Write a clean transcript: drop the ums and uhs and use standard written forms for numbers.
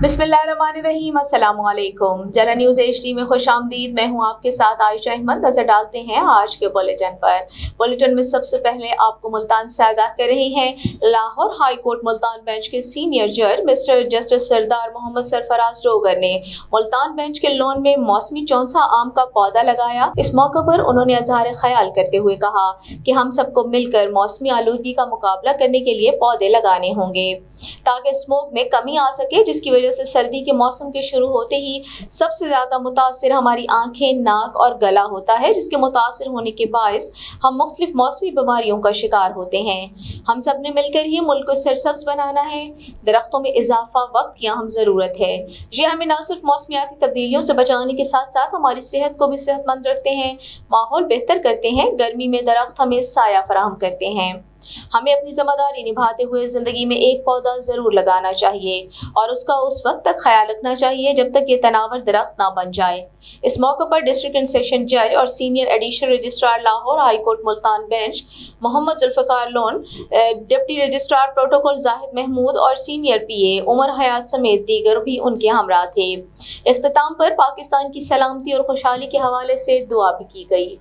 बिस्मिल्लाहिर्रहमानिर्रहीम, अस्सलामु अलैकुम। जरा न्यूज़ HD में खुश आमदीद। मैं हूँ आपके साथ आयशा अहमद। नजर डालते हैं आज के बुलेटिन पर। बुलेटिन में सबसे पहले आपको मुल्तान से आगाह कर रही हैं Lahore high court Multan bench के सीनियर जज मिस्टर जस्टिस सरदार मोहम्मद सरफराज डोगर ने मुल्तान बेंच के लॉन में मौसमी चौंसा आम का पौधा लगाया। इस मौके पर उन्होंने इज़हार ख्याल करते हुए कहा कि हम सबको मिलकर मौसमी आलूदगी का मुकाबला करने के लिए पौधे लगाने होंगे ताकि स्मोक में कमी आ सके, जिसकी वजह से सर्दी के मौसम के शुरू होते ही सबसे ज़्यादा मुतासिर हमारी आंखें, नाक और गला होता है, जिसके मुतासिर होने के बायस हम मुख्तलिफ मौसमी बीमारियों का शिकार होते हैं। हम सब ने मिलकर ही मुल्क को सरसब्ज बनाना है। दरख्तों में इजाफा वक्त की अहम ज़रूरत है। ये हमें न सिर्फ मौसमियाती तब्दीलियों से बचाने के साथ साथ हमारी सेहत को भी सेहतमंद रखते हैं, माहौल बेहतर करते हैं। गर्मी में दरख्त हमें साया फराहम करते हैं। हमें अपनी जिम्मेदारी निभाते हुए जिंदगी में एक पौधा जरूर लगाना चाहिए और उसका उस वक्त तक ख्याल रखना चाहिए जब तक ये तनावर दरख्त ना बन जाए। इस मौके पर डिस्ट्रिक्ट एंड सेशन जज और senior additional registrar Lahore high court Multan bench Mohammad Zulfiqar Lone, deputy registrar protocol Zahid Mahmood और सीनियर PA उमर हयात समेत दीगर भी उनके हमरा थे। इख्तिताम पर पाकिस्तान की सलामती और खुशहाली के हवाले से दुआ भी की गई।